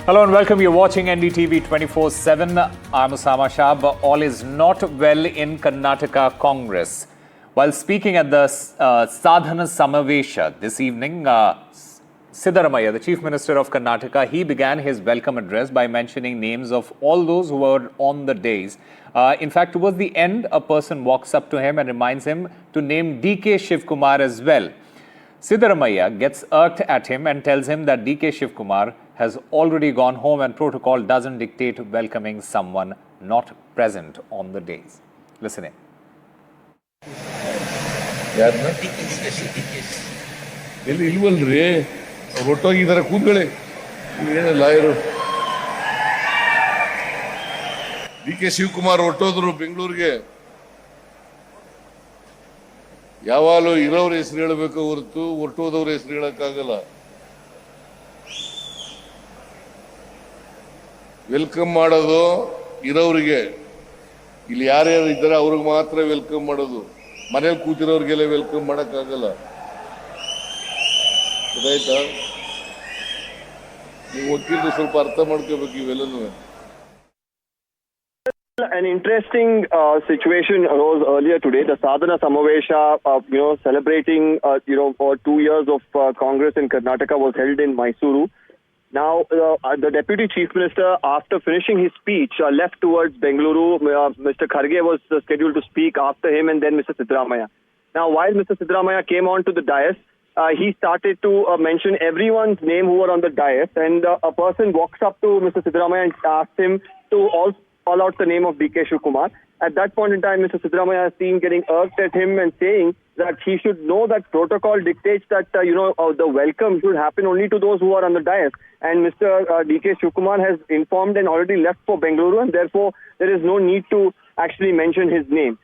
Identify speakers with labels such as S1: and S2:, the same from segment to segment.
S1: Hello and welcome. You're watching NDTV 24/7. I'm Osama Shah. But all is not well in Karnataka Congress. While speaking at the Sadhana Samavesha this evening, Siddaramaiah, the Chief Minister of Karnataka, he began his welcome address by mentioning names of all those who were on the dais. In fact, towards the end, a person walks up to him and reminds him to name DK Shivakumar as well. Siddaramaiah gets irked at him and tells him that DK Shivakumar has already gone home and protocol doesn't dictate welcoming someone not present on the days. Listen in.
S2: ಇಲ್ವಲ್ರಿ ಅವ್ರು ಒಟ್ಟೋಗಿದ್ದಾರೆ ಕೂತ್ಕೊಳ್ಳಿ lawyer D K Shivakumar ಹೊಟ್ಟೋದ್ರು ಬೆಂಗಳೂರಿಗೆ ಯಾವಾಗಲೂ ಇರೋರ ಹೆಸರು ಹೇಳಬೇಕು ಹೊರತು ಹೊರಟೋದವ್ರ ಹೆಸರು ಹೇಳಕ್ಕಾಗಲ್ಲ. ವೆಲ್ಕಮ್ ಮಾಡೋದು ಇರೋರಿಗೆ, ಇಲ್ಲಿ ಯಾರ್ಯಾರು ಇದ್ದಾರೆ ಅವ್ರಿಗೆ ಮಾತ್ರ ವೆಲ್ಕಮ್ ಮಾಡೋದು, ಮನೇಲಿ ಕೂತಿರೋರಿಗೆಲ್ಲ ವೆಲ್ಕಮ್ ಮಾಡೋಕ್ಕಾಗಲ್ಲ. ಗೊತ್ತಾಯ್ತಾ? ನೀವು ವಕೀಲರು ಸ್ವಲ್ಪ ಅರ್ಥ ಮಾಡ್ಕೋಬೇಕು ಇವೆಲ್ಲನೂ.
S3: An interesting situation arose earlier today. The Sadhana Samavesha, celebrating, for 2 years of Congress in Karnataka was held in Mysuru. Now, the Deputy Chief Minister, after finishing his speech, left towards Bengaluru. Mr. Kharge was scheduled to speak after him, and then Mr. Siddaramaiah. Now, while Mr. Siddaramaiah came on to the dais, he started to mention everyone's name who were on the dais, and a person walks up to Mr. Siddaramaiah and asks him to also call out the name of DK Shivakumar. At that point in time, Mr. Siddaramaiah is seen getting irked at him and saying that he should know that protocol dictates that, the welcome should happen only to those who are on the dais. And Mr. DK Shivakumar has informed and already left for Bengaluru, and therefore there is no need to actually mention his name.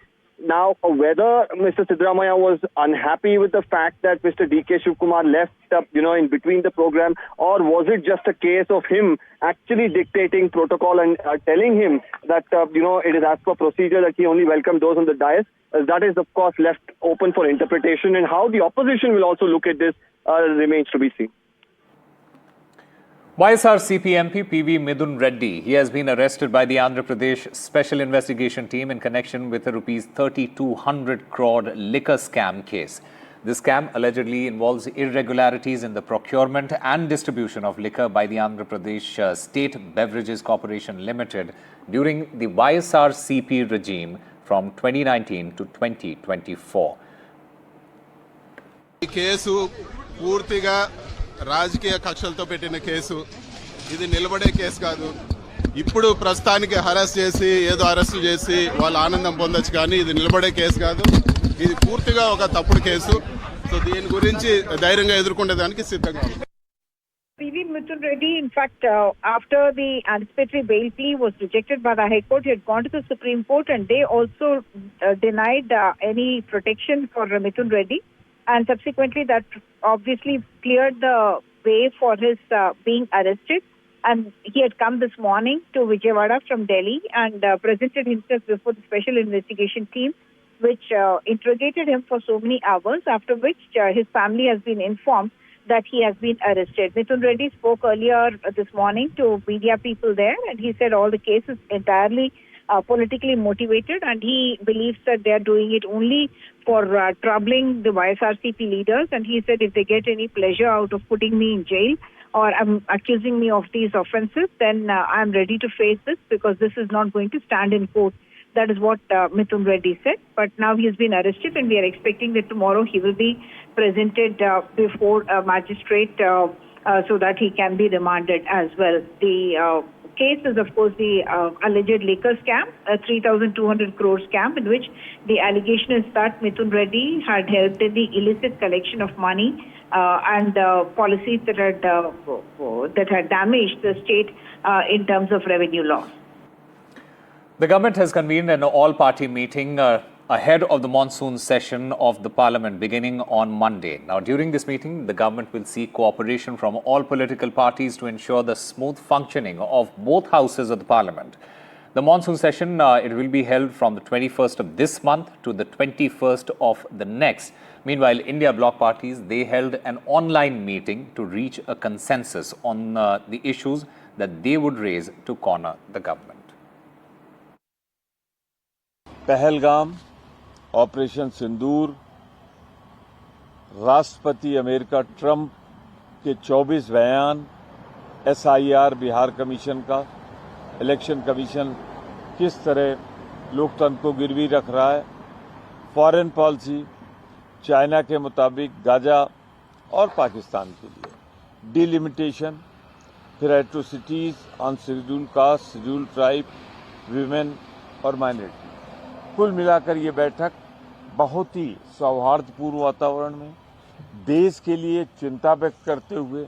S3: Now, whether Mr. Siddaramaiah was unhappy with the fact that Mr. DK Shivakumar left, in between the program, or was it just a case of him actually dictating protocol and telling him that, it is as per procedure that he only welcomed those on the dais? That is, of course, left open for interpretation, and how the opposition will also look at this remains to be seen.
S1: YSRCP MP PV Midun Reddy, he has been arrested by the Andhra Pradesh Special Investigation Team in connection with a rupees 3,200 crore liquor scam case. This scam allegedly involves irregularities in the procurement and distribution of liquor by the Andhra Pradesh State Beverages Corporation Limited during the YSRCP regime from 2019 to 2024.
S4: Case పూర్తిగా రాజకీయ కక్షలతో పెట్టిన case, ఇది నిలబడే case కాదు. ఇప్పుడు ప్రస్తుతానికి arrest చేసి వాళ్ళ ఆనందం పొందొచ్చు, కానీ ఇది నిలబడే కేసు కాదు. ఇది పూర్తిగా ఒక తప్పుడు కేసు. సో దీని గురించి ధైర్యంగా ఎదుర్కొనేదానికి సిద్ధంగా ఉంది.
S5: PV Midun Reddy, in fact, after the anticipatory bail plea was rejected by the High Court, he had gone to the Supreme Court, and they also denied any protection for Midun Reddy. And subsequently, that obviously cleared the way for his being arrested. And he had come this morning to Vijayawada from Delhi and presented himself before the Special Investigation Team, which interrogated him for so many hours, after which his family has been informed that he has been arrested. Midun Reddy spoke earlier this morning to media people there, and he said all the case is entirely politically motivated, and he believes that they are doing it only for troubling the YSRCP leaders. And he said if they get any pleasure out of putting me in jail or accusing me of these offences, then I'm ready to face this, because this is not going to stand in court. That is what Midun Reddy said. But now he has been arrested, and we are expecting that tomorrow he will be presented before a magistrate so that he can be remanded as well. The case is, of course, the alleged liquor scam, a 3,200 crore scam, in which the allegation is that Midun Reddy had helped in the illicit collection of money and policies that had damaged the state in terms of revenue loss.
S1: The government has convened an all-party meeting ahead of the monsoon session of the Parliament beginning on Monday. Now, during this meeting, the government will seek cooperation from all political parties to ensure the smooth functioning of both houses of the Parliament. The monsoon session, it will be held from the 21st of this month to the 21st of the next. Meanwhile, India bloc parties, they held an online meeting to reach a consensus on the issues that they would raise to corner the government.
S6: Pahalgam, operation Sindoor, राष्ट्रपति America Trump के 24 बयान, SIR Bihar commission का, election commission किस तरह लोकतंत्र को गिरवी रख रहा है, फॉरेन पॉलिसी चाइना के मुताबिक गाजा और पाकिस्तान के लिए, डिलिमिटेशन, फिर atrocities on schedule caste, schedule tribe, women और माइनॉरिटी। कुल मिलाकर ये बैठक बहुत ही सौहार्दपूर्ण वातावरण में देश के लिए चिंता व्यक्त करते हुए,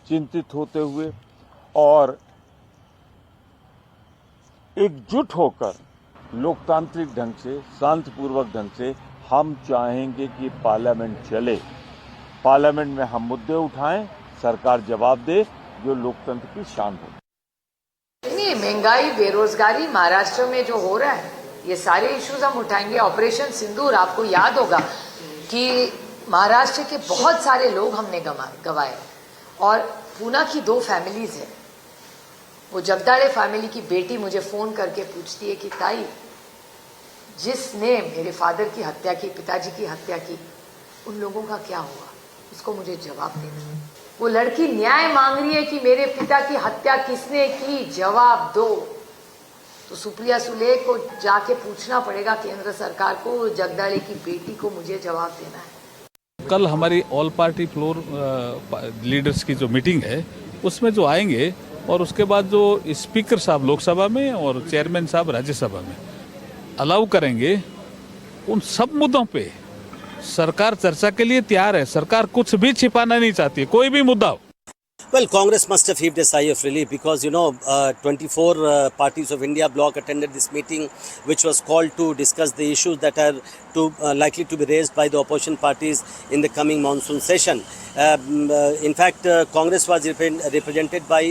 S6: चिंतित होते हुए और एकजुट होकर लोकतांत्रिक ढंग से, शांतिपूर्वक ढंग से हम चाहेंगे कि पार्लियामेंट चले, पार्लियामेंट में हम मुद्दे उठाएं, सरकार जवाब दे, जो लोकतंत्र की शान हो।
S7: नहीं, महंगाई, बेरोजगारी महाराष्ट्र में जो हो रहा है, ये सारे इश्यूज हम उठाएंगे। ऑपरेशन सिंदूर, आपको याद होगा कि महाराष्ट्र के बहुत सारे लोग हमने गवाए और पूना की 2 फैमिलीज है। वो जगदाड़े फैमिली की बेटी मुझे फोन करके पूछती है कि ताई, जिसने मेरे फादर की हत्या की, पिताजी की हत्या की, उन लोगों का क्या हुआ, उसको मुझे जवाब देना। वो लड़की न्याय मांग रही है कि मेरे पिता की हत्या किसने की, जवाब दो। तो सुप्रिया सुले को जाके पूछना पड़ेगा केंद्र सरकार को, जगदाड़े की बेटी को मुझे जवाब देना है।
S8: कल हमारी ऑल पार्टी फ्लोर लीडर्स की जो मीटिंग है उसमें जो आएंगे और उसके बाद जो स्पीकर साहब लोकसभा में और चेयरमैन साहब राज्यसभा में अलाउ करेंगे, उन सब मुद्दों पे सरकार चर्चा के लिए तैयार है। सरकार कुछ भी छिपाना नहीं चाहती है, कोई भी मुद्दा हो।
S9: Well, Congress must have heaved a sigh of relief because, 24 parties of India bloc attended this meeting, which was called to discuss the issues that are likely to be raised by the opposition parties in the coming monsoon session. In fact, Congress was represented by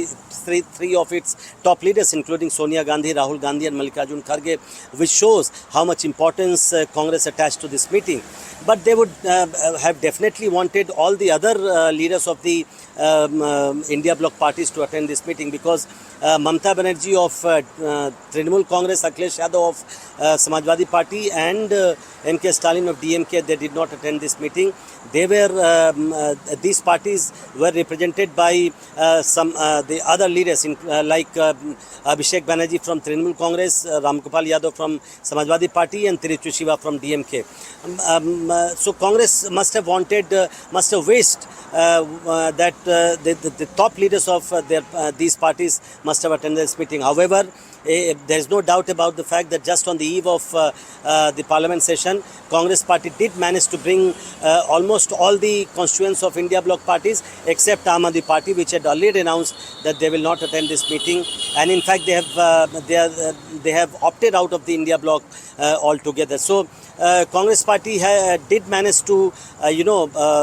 S9: three of its top leaders, including Sonia Gandhi, Rahul Gandhi and Mallikarjun Kharge, which shows how much importance Congress attached to this meeting. But they would have definitely wanted all the other leaders of the India bloc parties to attend this meeting, because Mamata Banerjee of Trinamool Congress, Akhilesh Yadav of Samajwadi Party and M.K. Stalin of DMK, they did not attend this meeting. They were these parties were represented by the other leaders like Abhishek Banerjee from Trinamool Congress, Ramgopal Yadav from Samajwadi Party and Tiruchu Shiva from DMK. So Congress must have wished that the top leaders of these parties must have attended this meeting. However, there is no doubt about the fact that just on the eve of the parliament session, Congress party did manage to bring almost all the constituents of India bloc parties except Aam Aadmi Party, which had earlier announced that they will not attend this meeting, and in fact they have opted out of the India bloc altogether. So Congress party did manage to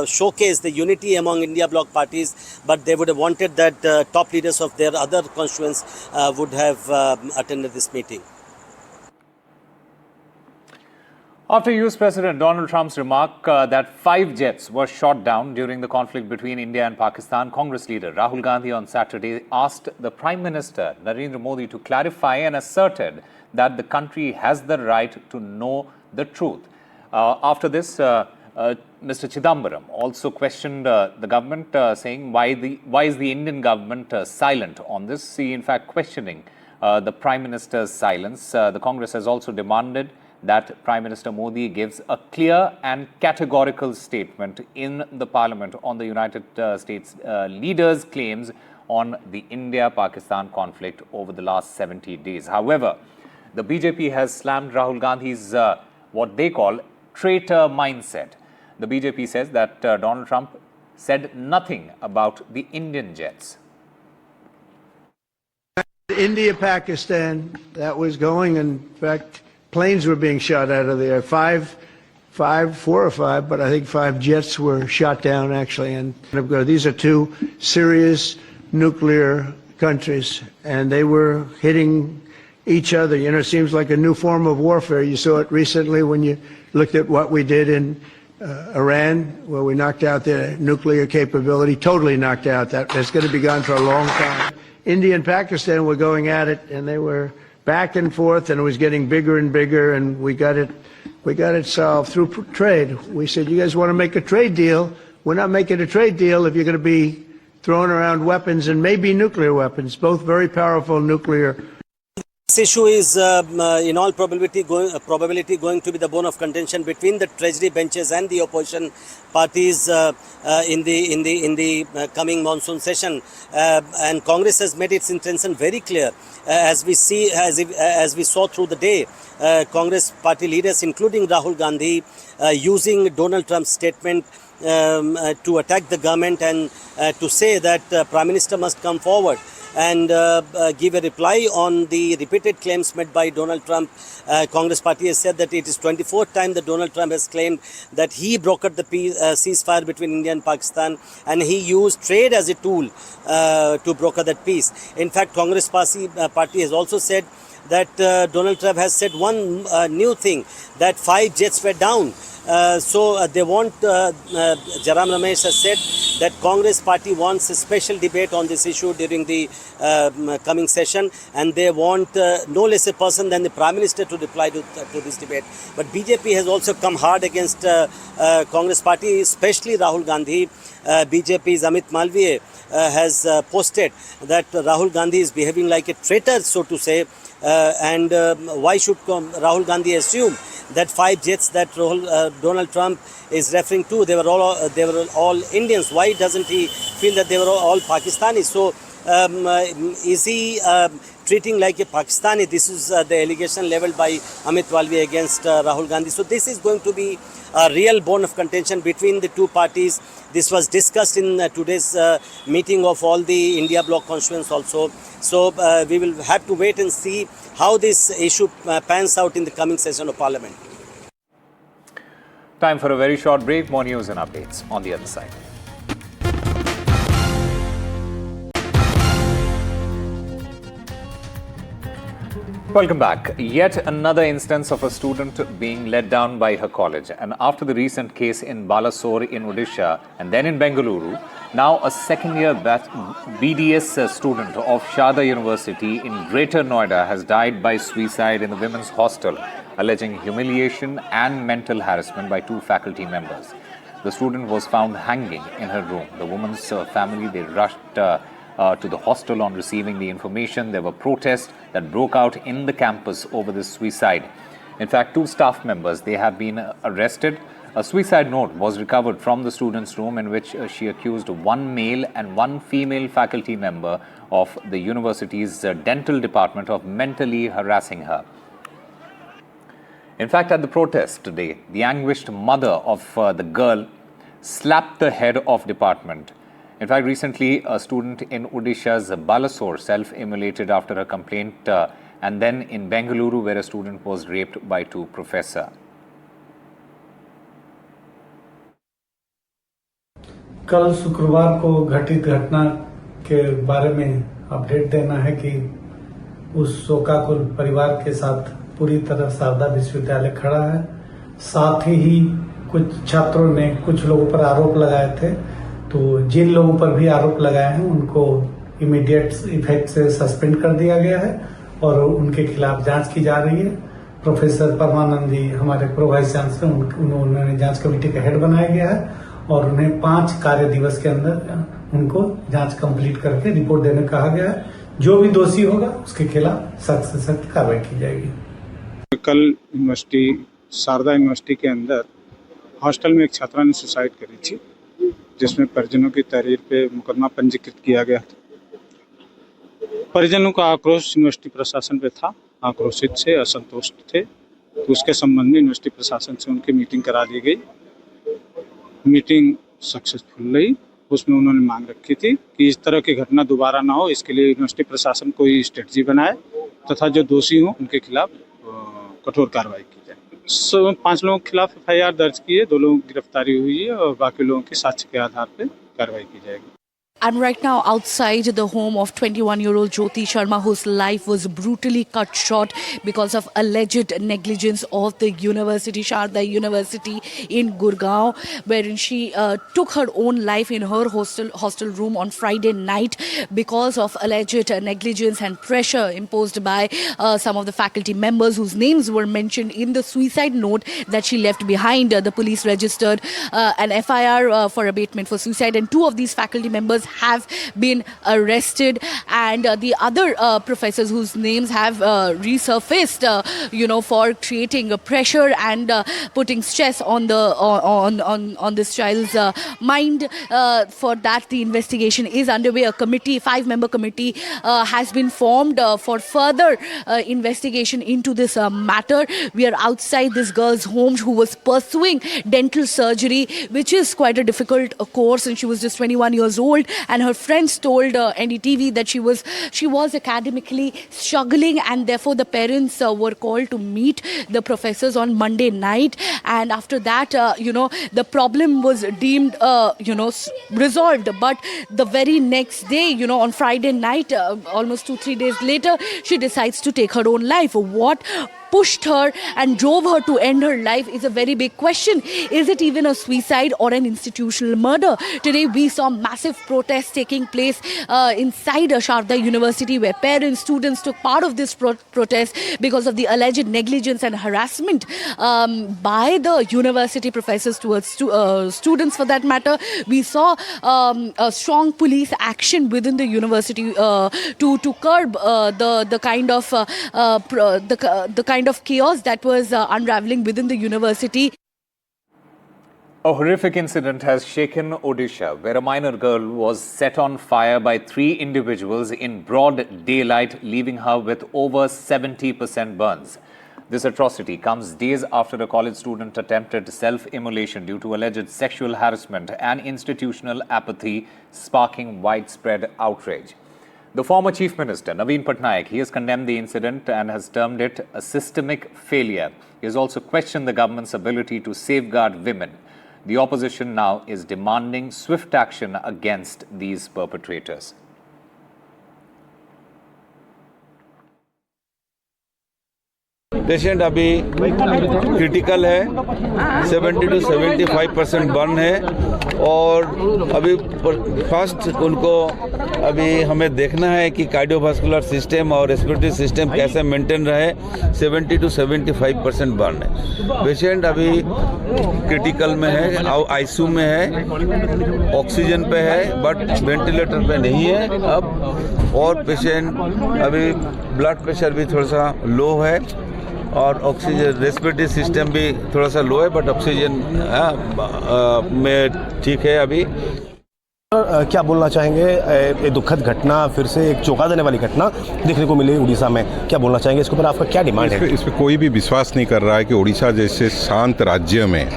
S9: showcase the unity among India bloc parties, but they would have wanted that top leaders of their other constituents would have attended this meeting.
S1: After US President Donald Trump's remark that 5 jets were shot down during the conflict between India and Pakistan, Congress leader Rahul Gandhi on Saturday asked the Prime Minister Narendra Modi to clarify and asserted that the country has the right to know the truth. After this, Mr Chidambaram also questioned the government, saying why is the Indian government silent on this? He in fact questioning the Prime Minister's silence. The Congress has also demanded that Prime Minister Modi gives a clear and categorical statement in the Parliament on the United States leaders' claims on the India-Pakistan conflict over the last 70 days. However, the BJP has slammed Rahul Gandhi's what they call traitor mindset. The BJP says that Donald Trump said nothing about the Indian jets.
S10: India-Pakistan, that was going, in fact, planes were being shot out of there. 4 or 5, but I think 5 jets were shot down actually. And these are 2 serious nuclear countries, and they were hitting each other. It seems like a new form of warfare. You saw it recently when you looked at what we did in Iran, where we knocked out their nuclear capability, totally knocked out. That's going to be gone for a long time. India and Pakistan were going at it, and they were back and forth, and it was getting bigger and bigger, and we got it solved through trade. We said, you guys want to make a trade deal? We're not making a trade deal if you're going to be throwing around weapons and maybe nuclear weapons, both very powerful nuclear.
S9: This issue is, in all probability, going to be the bone of contention between the Treasury benches and the opposition parties in the coming monsoon session. And Congress has made its intention very clear, as we saw through the day. Congress party leaders, including Rahul Gandhi, using Donald Trump's statement to attack the government and to say that Prime Minister must come forward and give a reply on the repeated claims made by Donald Trump. Congress party has said that it is 24th time that Donald Trump has claimed that he brokered the ceasefire between India and Pakistan, and he used trade as a tool to broker that peace. In fact, Congress party has also said that Donald Trump has said one new thing, that 5 jets were down. So they want, Jaram Ramesh has said that Congress party wants a special debate on this issue during the coming session, and they want no less a person than the Prime Minister to reply to this debate. But BJP has also come hard against Congress party, especially Rahul Gandhi. BJP's Amit Malviya has posted that Rahul Gandhi is behaving like a traitor, so to say, and why should Rahul Gandhi assume that 5 jets that Donald Trump is referring to, they were all Indians? Why doesn't he feel that they were all Pakistanis? So is he treating like a Pakistani? This is the allegation leveled by Amit Malviya against Rahul Gandhi. So this is going to be a real bone of contention between the two parties. This was discussed in today's meeting of all the India bloc constituents also. So we will have to wait and see how this issue pans out in the coming session of Parliament.
S1: Time for a very short break. More news and updates on the other side. Welcome back. Yet another instance of a student being let down by her college. And after the recent case in Balasore in Odisha and then in Bengaluru, now a second-year BDS student of Sharda University in Greater Noida has died by suicide in the women's hostel, alleging humiliation and mental harassment by 2 faculty members. The student was found hanging in her room. The woman's family, they rushed to the hostel on receiving the information. There were protests that broke out in the campus over this suicide. In fact, 2 staff members, they have been arrested. A suicide note was recovered from the student's room in which she accused 1 male and 1 female faculty member of the university's dental department of mentally harassing her. In fact, at the protest today, the anguished mother of the girl slapped the head of department. In fact, recently, a student in Odisha's Balasore self-immolated after a complaint, and then in Bengaluru, where a student was raped by 2 professors.
S11: कल शुक्रवार को घटित घटना के बारे में update देना है कि उस शोकाकुल परिवार के साथ पूरी तरह शारदा विश्वविद्यालय खड़ा है। साथ ही कुछ छात्रों ने कुछ लोगों पर आरोप लगाए थे, तो जिन लोगों पर भी आरोप लगाए हैं उनको इमीडिएट इफेक्ट से सस्पेंड कर दिया गया है और उनके खिलाफ जांच की जा रही है। प्रोफेसर परमानंदी हमारे प्रो वाइस चांसलर, उन्होंने जांच कमेटी का हेड बनाया गया है और उन्हें 5 कार्य दिवस के अंदर उनको जांच कंप्लीट करके रिपोर्ट देने कहा गया है। जो भी दोषी होगा उसके खिलाफ सख्त से सख्त कार्रवाई की जाएगी।
S12: कल यूनिवर्सिटी शारदा यूनिवर्सिटी के अंदर हॉस्टल में एक छात्रा ने सुसाइड करी थी, जिसमें परिजनों की तहरीर पे मुकदमा पंजीकृत किया गया था। परिजनों का आक्रोश यूनिवर्सिटी प्रशासन पे था, आक्रोशित थे, असंतुष्ट थे, तो उसके संबंध में यूनिवर्सिटी प्रशासन से उनकी मीटिंग करा दी गई। मीटिंग सक्सेसफुल रही। उसमें उन्होंने मांग रखी थी कि इस तरह की घटना दोबारा ना हो, इसके लिए यूनिवर्सिटी प्रशासन कोई स्ट्रेटजी बनाए तथा जो दोषी हों उनके खिलाफ कठोर कार्रवाई की जाए। 5 लोगों के खिलाफ FIR दर्ज की है, 2 लोगों की गिरफ्तारी हुई है और बाकी लोगों के साक्ष्य के आधार पर कार्रवाई की जाएगी।
S13: I'm right now outside the home of 21-year-old Jyoti Sharma, whose life was brutally cut short because of alleged negligence of the university, Sharda University in Gurgaon, wherein she took her own life in her hostel room on Friday night because of alleged negligence and pressure imposed by some of the faculty members whose names were mentioned in the suicide note that she left behind. The police registered an FIR for abatement for suicide, and 2 of these faculty members have been arrested, and the other professors whose names have resurfaced, for creating pressure and putting stress on the on this child's mind. For that, the investigation is underway. A committee, 5-member committee, has been formed for further investigation into this matter. We are outside this girl's home who was pursuing dental surgery, which is quite a difficult course, and she was just 21 years old. And her friends told NDTV that she was academically struggling, and therefore the parents were called to meet the professors on Monday night. And after that, the problem was deemed, resolved. But the very next day, on Friday night, almost 2-3 days later, she decides to take her own life. What pushed her and drove her to end her life is a very big question. Is it even a suicide or an institutional murder? Today we saw massive protests taking place inside Sharda University, where parents, students took part of this protest because of the alleged negligence and harassment by the university professors towards students, for that matter. We saw a strong police action within the university to curb the kind of chaos that was unraveling within the university.
S1: A horrific incident has shaken Odisha, where a minor girl was set on fire by 3 individuals in broad daylight, leaving her with over 70% burns. This atrocity comes days after a college student attempted self-immolation due to alleged sexual harassment and institutional apathy, sparking widespread outrage. The former Chief Minister, Naveen Patnaik, he has condemned the incident and has termed it a systemic failure. He has also questioned the government's ability to safeguard women. The opposition now is demanding swift action against these perpetrators.
S6: Patient अभी critical है, 70 to 75% burn है, और अभी first उनको अभी हमें देखना है कि कार्डियोवास्कुलर सिस्टम और रेस्पिरेटरी सिस्टम कैसे मेंटेन रहे। 70 to 75% बर्न है। पेशेंट अभी क्रिटिकल में है, आईसीयू में है, ऑक्सीजन पे है, बट वेंटिलेटर पे नहीं है अब, और पेशेंट अभी ब्लड प्रेशर भी थोड़ा सा लो है, और ऑक्सीजन रेस्पिरेटरी सिस्टम भी थोड़ा सा लो है, बट ऑक्सीजन में ठीक है अभी।
S14: क्या बोलना चाहेंगे, ये दुखद घटना, फिर से एक चौंका देने वाली घटना देखने को मिली उड़ीसा में, क्या बोलना चाहेंगे इसके ऊपर? आपका क्या डिमांड है?
S15: इस पर कोई भी विश्वास नहीं कर रहा है कि उड़ीसा जैसे शांत राज्य में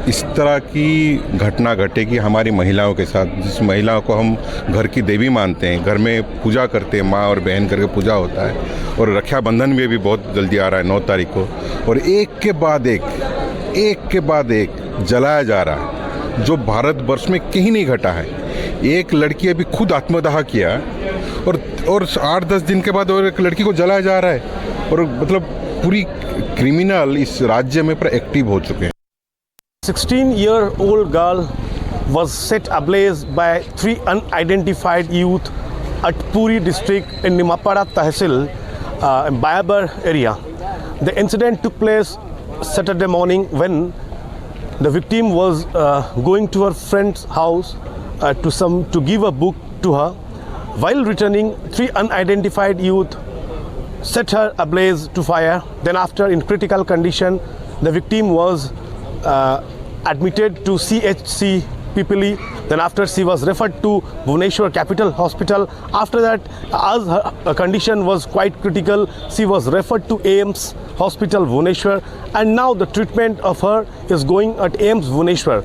S15: इस तरह की घटना घटेगी हमारी महिलाओं के साथ, जिस महिलाओं को हम घर की देवी मानते हैं, घर में पूजा करते हैं, माँ और बहन करके पूजा होता है, और रक्षाबंधन में भी बहुत जल्दी आ रहा है 9 तारीख को, और एक के बाद एक जलाया जा रहा है, जो भारतवर्ष में कहीं नहीं घटा है। एक लड़की अभी खुद आत्मदाह किया, और 8-10 दिन के बाद और एक लड़की को जलाया जा रहा है, और मतलब पूरी क्रिमिनल इस राज्य में पूरा एक्टिव हो चुके हैं।
S14: 16-year-old girl was set ablaze by 3 unidentified youth at Puri district in Nimapada Tahsil, Bayabar area. The incident took place Saturday morning when the victim was going to her friend's house to give a book to her. While returning, 3 unidentified youth set her ablaze to fire. Then after, in critical condition, the victim was admitted to CHC Pipili. Then after, she was referred to Bhubaneswar Capital Hospital. After that, as her condition was quite critical, she was referred to AIMS Hospital Bhubaneswar, and now the treatment of her is going at AIMS Bhubaneswar.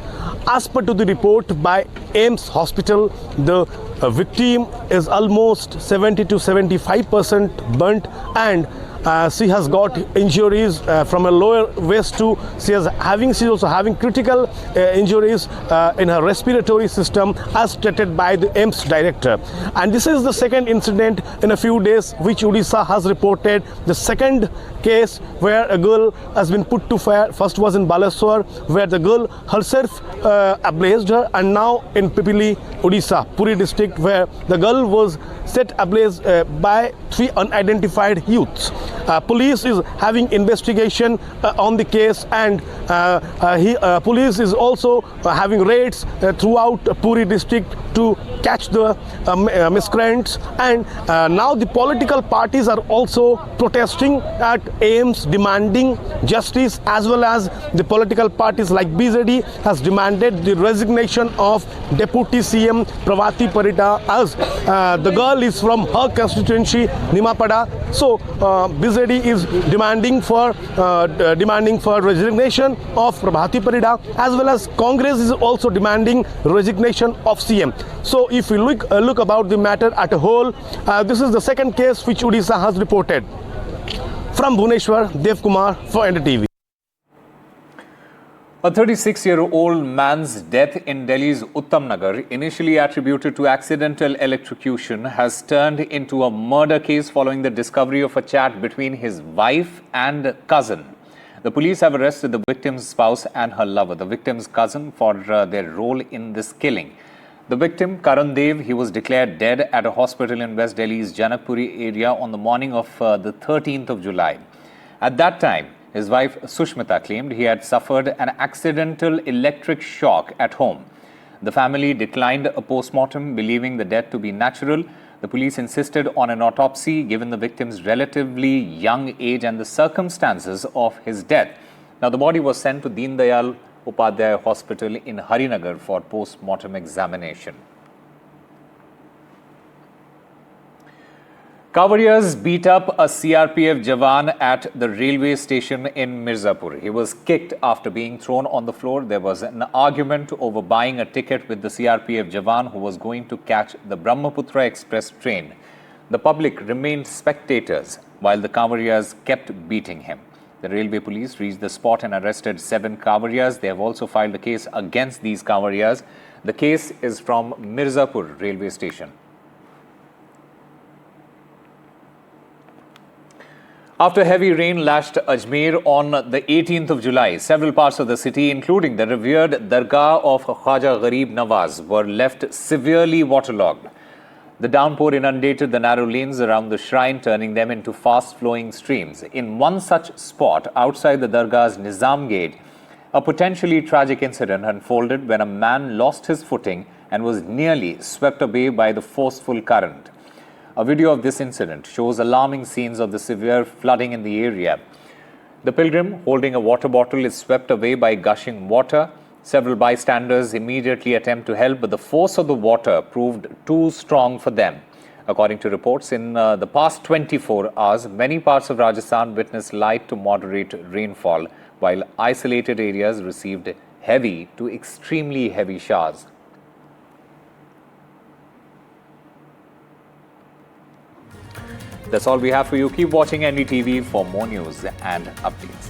S14: As per to the report by AIMS Hospital, the victim is almost 70 to 75% burnt, and She has got injuries from a lower waist to she's also having critical injuries in her respiratory system, as stated by the AIMS director. And this is the second incident in a few days which Odisha has reported. The second case where a girl has been put to fire. First was in Baleswar, where the girl herself ablazed her, and now in Pipili, Odisha, Puri district, where the girl was set ablaze by 3 unidentified youths. Police is having investigation on the case, and police is also having raids throughout Puri district to catch the miscreants. And now the political parties are also protesting at AIMS, demanding justice, as well as the political parties like BJD has demanded the resignation of Deputy CM Pravati Parida, as the girl is from her constituency, Nimapada. So BJD is demanding for resignation of Pravati Parida, as well as Congress is also demanding resignation of CM. So if we look about the matter at a whole, this is the second case which Odisha has reported. From Bhubaneswar, Dev Kumar for NDTV.
S1: A 36-year-old man's death in Delhi's Uttam Nagar, initially attributed to accidental electrocution, has turned into a murder case following the discovery of a chat between his wife and cousin. The police have arrested the victim's spouse and her lover, the victim's cousin, for their role in this killing. The victim, Karan Dev, he was declared dead at a hospital in West Delhi's Janakpuri area on the morning of the 13th of July. At that time, his wife Sushmita claimed he had suffered an accidental electric shock at home. The family declined a post-mortem, believing the death to be natural. The police insisted on an autopsy given the victim's relatively young age and the circumstances of his death. Now, the body was sent to Deen Dayal Upadhyay Hospital in Harinagar for post-mortem examination. Kavarias beat up a CRPF jawan at the railway station in Mirzapur. He was kicked after being thrown on the floor. There was an argument over buying a ticket with the CRPF jawan who was going to catch the Brahmaputra Express train. The public remained spectators while the Kavarias kept beating him. The railway police reached the spot and arrested 7 Kavarias. They have also filed a case against these Kavarias. The case is from Mirzapur railway station. After heavy rain lashed Ajmer on the 18th of July, several parts of the city, including the revered Dargah of Khwaja Gharib Nawaz, were left severely waterlogged. The downpour inundated the narrow lanes around the shrine, turning them into fast-flowing streams. In one such spot, outside the Dargah's Nizam Gate, a potentially tragic incident unfolded when a man lost his footing and was nearly swept away by the forceful current. A video of this incident shows alarming scenes of the severe flooding in the area. The pilgrim, holding a water bottle, is swept away by gushing water. Several bystanders immediately attempt to help, but the force of the water proved too strong for them. According to reports, in the past 24 hours, many parts of Rajasthan witnessed light to moderate rainfall, while isolated areas received heavy to extremely heavy showers. That's all we have for you. Keep watching NDTV for more news and updates.